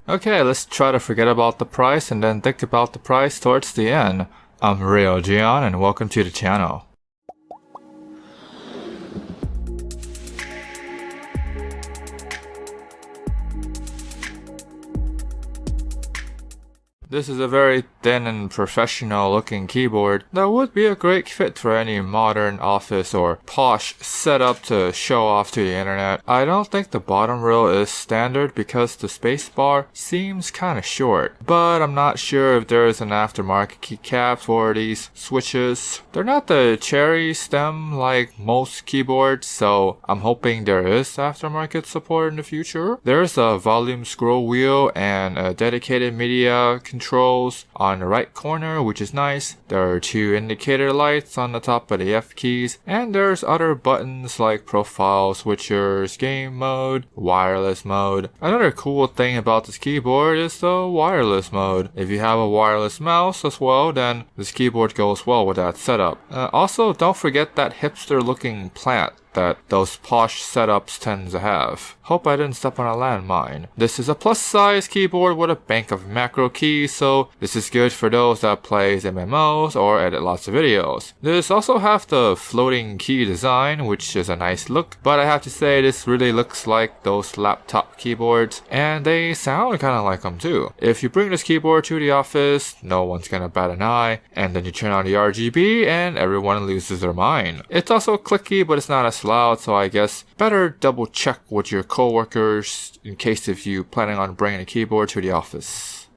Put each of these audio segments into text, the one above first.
Okay, let's try to forget about the price and then think about the price towards the end. I'm Reivew and welcome to the channel. This is a very thin and professional looking keyboard that would be a great fit for any modern office or posh setup to show off to the internet. I don't think the bottom rail is standard because the spacebar seems kinda short, but I'm not sure if there is an aftermarket keycap for these switches. They're not the cherry stem like most keyboards, so I'm hoping there is aftermarket support in the future. There's a volume scroll wheel and a dedicated media controls on the right corner, which is nice. There are two indicator lights on the top of the F keys, and there's other buttons like profile switchers, game mode, wireless mode. Another cool thing about this keyboard is the wireless mode. If you have a wireless mouse as well, then this keyboard goes well with that setup. Also, don't forget that hipster looking plant that those posh setups tend to have. Hope I didn't step on a landmine. This is a plus size keyboard with a bank of macro keys, so this is good for those that plays MMOs or edit lots of videos. This also have the floating key design, which is a nice look, but I have to say this really looks like those laptop keyboards, and they sound kinda like them too. If you bring this keyboard to the office, no one's gonna bat an eye, and then you turn on the RGB and everyone loses their mind. It's also clicky, but it's not as loud, so I guess better double check with your coworkers in case if you planning on bringing a keyboard to the office.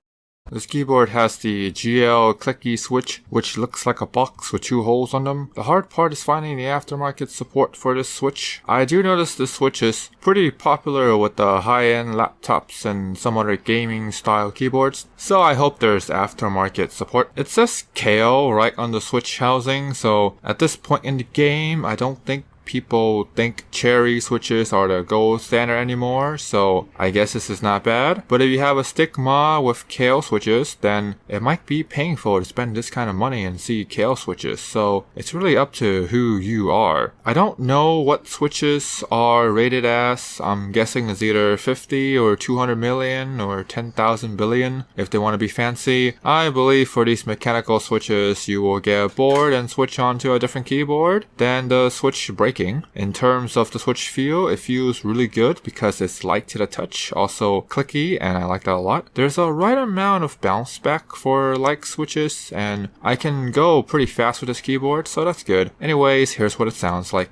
This keyboard has the GL clicky switch, which looks like a box with two holes on them. The hard part is finding the aftermarket support for this switch. I do notice this switch is pretty popular with the high-end laptops and some other gaming style keyboards, so I hope there's aftermarket support. It says KO right on the switch housing, so at this point in the game, I don't think people think cherry switches are the gold standard anymore, so I guess this is not bad. But if you have a stigma with KO switches, then it might be painful to spend this kind of money and see KO switches, so it's really up to who you are. I don't know what switches are rated as. I'm guessing it's either 50 or 200 million or 10,000 billion if they want to be fancy. I believe for these mechanical switches you will get bored and switch onto a different keyboard, then the switch breaks. In terms of the switch feel, it feels really good because it's light to the touch, also clicky, and I like that a lot. There's a right amount of bounce back for like switches, and I can go pretty fast with this keyboard, so that's good. Anyways, here's what it sounds like.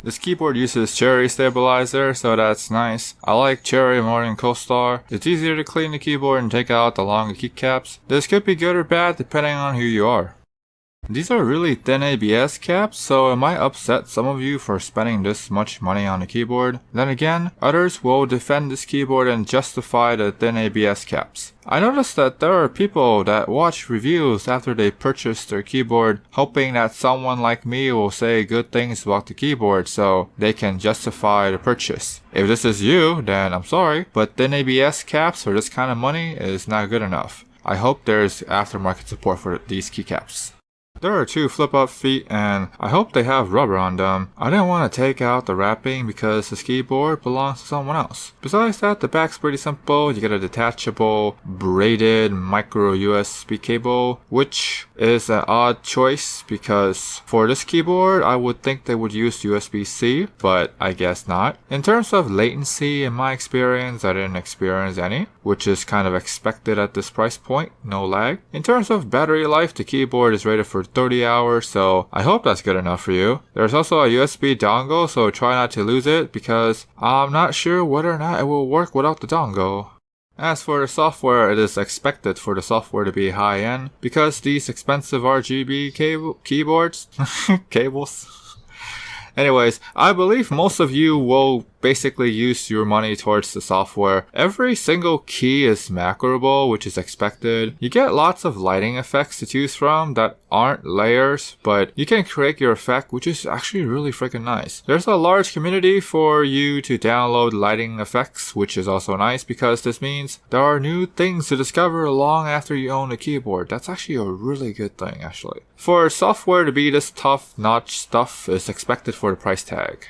This keyboard uses Cherry stabilizer, so that's nice. I like Cherry more than CoStar. It's easier to clean the keyboard and take out the longer keycaps. This could be good or bad depending on who you are. These are really thin ABS caps, so it might upset some of you for spending this much money on a keyboard. Then again, others will defend this keyboard and justify the thin ABS caps. I noticed that there are people that watch reviews after they purchase their keyboard, hoping that someone like me will say good things about the keyboard so they can justify the purchase. If this is you, then I'm sorry, but thin ABS caps for this kind of money is not good enough. I hope there's aftermarket support for these keycaps. There are two flip-up feet and I hope they have rubber on them. I didn't want to take out the wrapping because this keyboard belongs to someone else. Besides that, the back's pretty simple. You get a detachable braided micro USB cable, which is an odd choice because for this keyboard I would think they would use USB-C, but I guess not. In terms of latency, in my experience, I didn't experience any, which is kind of expected at this price point, no lag. In terms of battery life, the keyboard is rated for 30 hours, so I hope that's good enough for you. There's also a USB dongle, so try not to lose it because I'm not sure whether or not it will work without the dongle. As for the software, it is expected for the software to be high-end because these expensive RGB keyboards, cables. Anyways, I believe most of you will basically use your money towards the software. Every single key is macroable, which is expected. You get lots of lighting effects to choose from that aren't layers, but you can create your effect, which is actually really freaking nice. There's a large community for you to download lighting effects, which is also nice because this means there are new things to discover long after you own a keyboard. That's actually a really good thing, actually. For software to be this top-notch stuff is expected for the price tag.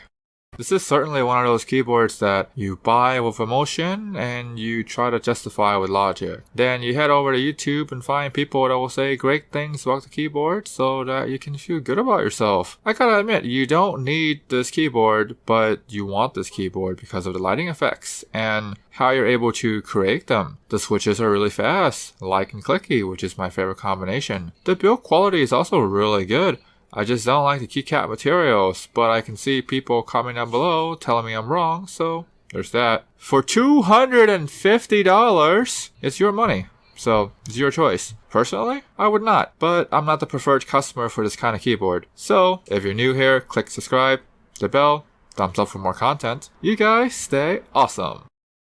This is certainly one of those keyboards that you buy with emotion and you try to justify with logic. Then you head over to YouTube and find people that will say great things about the keyboard so that you can feel good about yourself. I gotta admit, you don't need this keyboard, but you want this keyboard because of the lighting effects and how you're able to create them. The switches are really fast, light and clicky, which is my favorite combination. The build quality is also really good. I just don't like the keycap materials, but I can see people commenting down below telling me I'm wrong, so there's that. For $250, it's your money, so it's your choice. Personally, I would not, but I'm not the preferred customer for this kind of keyboard. So, if you're new here, click subscribe, the bell, thumbs up for more content. You guys stay awesome.